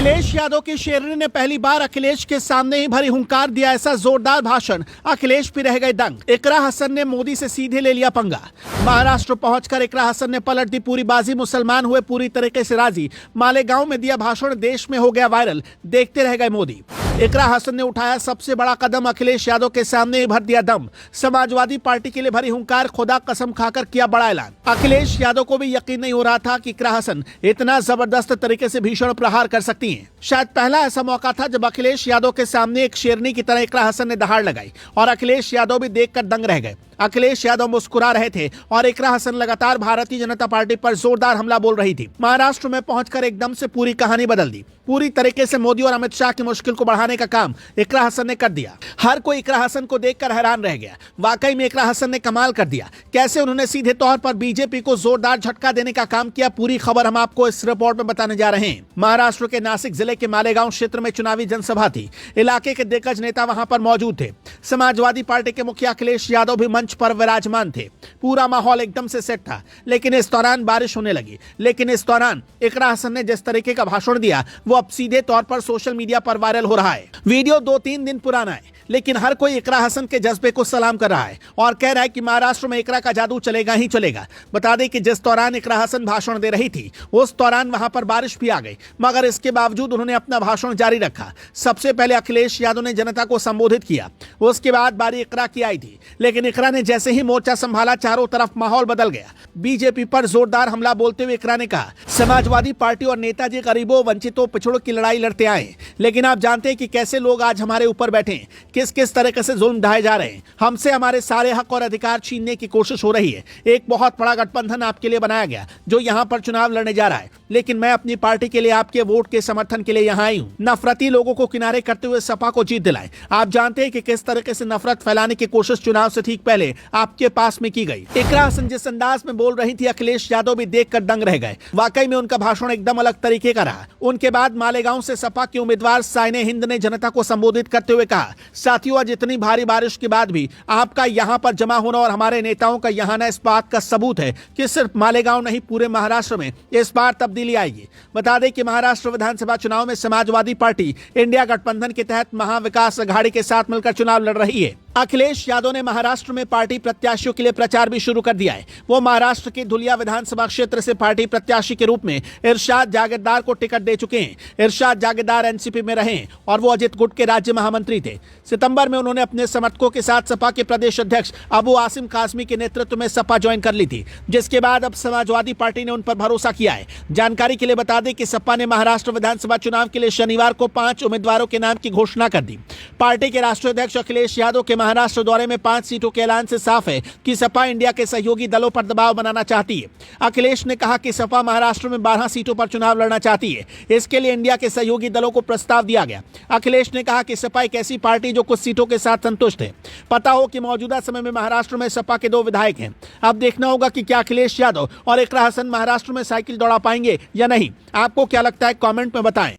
अखिलेश यादव की शेरनी ने पहली बार अखिलेश के सामने ही भरी हुंकार दिया ऐसा जोरदार भाषण, अखिलेश भी रह गए दंग। इकरा हसन ने मोदी से सीधे ले लिया पंगा। महाराष्ट्र पहुंचकर इकरा हसन ने पलट दी पूरी बाजी, मुसलमान हुए पूरी तरीके से राजी। मालेगांव में दिया भाषण, देश में हो गया वायरल, देखते रह गए मोदी। इकरा हसन ने उठाया सबसे बड़ा कदम, अखिलेश यादव के सामने ही भर दिया दम। समाजवादी पार्टी के लिए भरी हुंकार, खुदा कसम खाकर किया बड़ा ऐलान। अखिलेश यादव को भी यकीन नहीं हो रहा था कि इकरा हसन इतना जबरदस्त तरीके से भीषण प्रहार कर सकती हैं। शायद पहला ऐसा मौका था जब अखिलेश यादव के सामने एक शेरनी की तरह इकरा हसन ने दहाड़ लगाई और अखिलेश यादव भी देखकर दंग रह गए। अखिलेश यादव मुस्कुरा रहे थे और इकरा हसन लगातार भारतीय जनता पार्टी पर जोरदार हमला बोल रही थी। महाराष्ट्र में पहुंचकर एकदम से पूरी कहानी बदल दी। पूरी तरीके से मोदी और अमित शाह की मुश्किल को बढ़ाने का काम इकरा हसन ने कर दिया। हर कोई इकरा हसन को देखकर हैरान रह गया। वाकई में इकरा हसन ने कमाल कर दिया। कैसे उन्होंने सीधे तौर पर बीजेपी को जोरदार झटका देने का काम किया, पूरी खबर हम आपको इस रिपोर्ट में बताने जा रहे हैं। महाराष्ट्र के नासिक जिले के मालेगांव क्षेत्र में चुनावी जनसभा थी। इलाके के दिग्गज नेता वहां पर मौजूद थे। समाजवादी पार्टी के मुखिया अखिलेश यादव भी मंच पर विराजमान थे। पूरा माहौल एकदम से सेट था, लेकिन इस दौरान बारिश होने लगी। लेकिन इस दौरान इकरा हसन ने जिस तरीके का भाषण दिया वो अब सीधे तौर पर सोशल मीडिया पर वायरल हो रहा है। वीडियो 2-3 दिन पुराना है, लेकिन हर कोई इकरा हसन के जज्बे को सलाम कर रहा है और कह रहा है कि महाराष्ट्र में इकरा का जादू चलेगा ही चलेगा। बता दें कि जिस दौरान इकरा हसन भाषण दे रही थी उस दौरान वहां पर बारिश भी आ गई, मगर इसके बावजूद उन्होंने अपना भाषण जारी रखा। सबसे पहले अखिलेश यादव ने जनता को संबोधित किया, उसके बाद बारी इकरा की आई थी। लेकिन इकरा ने जैसे ही मोर्चा संभाला, चारों तरफ माहौल बदल गया। बीजेपी पर जोरदार हमला बोलते हुए इकरा ने कहा, समाजवादी पार्टी और नेताजी गरीबों, वंचितों, पिछड़ों की लड़ाई लड़ते आए, लेकिन आप जानते हैं कि कैसे लोग आज हमारे ऊपर बैठे हैं, किस किस तरीके से जुल्म ढाए जा रहे हैं। हमसे हमारे सारे हक और अधिकार छीनने की कोशिश हो रही है। एक बहुत बड़ा गठबंधन आपके लिए बनाया गया जो यहां पर चुनाव लड़ने जा रहा है, लेकिन मैं अपनी पार्टी के लिए आपके वोट के समर्थन के लिए यहां आई हूं। नफरती लोगों को किनारे करते हुए सपा को जीत दिलाएं। आप जानते हैं कि किस तरीके से नफरत फैलाने की कोशिश चुनाव से ठीक पहले आपके पास में की गई। इकरा हसन जिस अंदाज में बोल रही थी, अखिलेश यादव भी देखकर दंग रह गए। वाकई में उनका भाषण एकदम अलग तरीके का रहा। उनके बाद मालेगांव से सपा के उम्मीदवार साइने हिंद ने जनता को संबोधित करते हुए कहा, साथियों, आज इतनी भारी बारिश के बाद भी आपका यहां पर जमा होना और हमारे नेताओं का यहां आना इस बात का सबूत है कि सिर्फ मालेगांव नहीं, पूरे महाराष्ट्र में इस बार तब्दीली आएगी। बता दें कि महाराष्ट्र विधानसभा चुनाव में समाजवादी पार्टी इंडिया गठबंधन के तहत महाविकास अघाड़ी के साथ मिलकर चुनाव लड़ रही है। अखिलेश यादव ने महाराष्ट्र में पार्टी प्रत्याशियों के लिए प्रचार भी शुरू कर दिया है। वो महाराष्ट्र के धुलिया विधानसभा क्षेत्र से पार्टी प्रत्याशी के रूप में इरशाद जागीरदार को टिकट दे चुके हैं। इरशाद जागीरदार एनसीपी में रहे और वो अजित गुट के राज्य महामंत्री थे। सितंबर में उन्होंने अपने समर्थकों के साथ सपा के प्रदेश अध्यक्ष अबू आसिम काजमी के नेतृत्व में सपा ज्वाइन कर ली थी, जिसके बाद अब समाजवादी पार्टी ने उन पर भरोसा किया है। जानकारी के लिए बता दें कि सपा ने महाराष्ट्र विधानसभा चुनाव के लिए शनिवार को 5 उम्मीदवारों के नाम की घोषणा कर दी। पार्टी के राष्ट्रीय अध्यक्ष अखिलेश यादव के महाराष्ट्र दौरे में 5 सीटों के ऐलान से साफ है कि सपा इंडिया के सहयोगी दलों पर दबाव बनाना चाहती है। अखिलेश ने कहा कि सपा महाराष्ट्र में 12 सीटों पर चुनाव लड़ना चाहती है। इसके लिए इंडिया के सहयोगी दलों को प्रस्ताव दिया गया। अखिलेश ने कहा कि सपा एक ऐसी पार्टी जो कुछ सीटों के साथ संतुष्ट है। पता हो कि मौजूदा समय में महाराष्ट्र में सपा के 2 विधायक हैं। अब देखना होगा कि क्या अखिलेश यादव और इकरा हसन महाराष्ट्र में साइकिल दौड़ा पाएंगे या नहीं। आपको क्या लगता है, कमेंट में बताएं।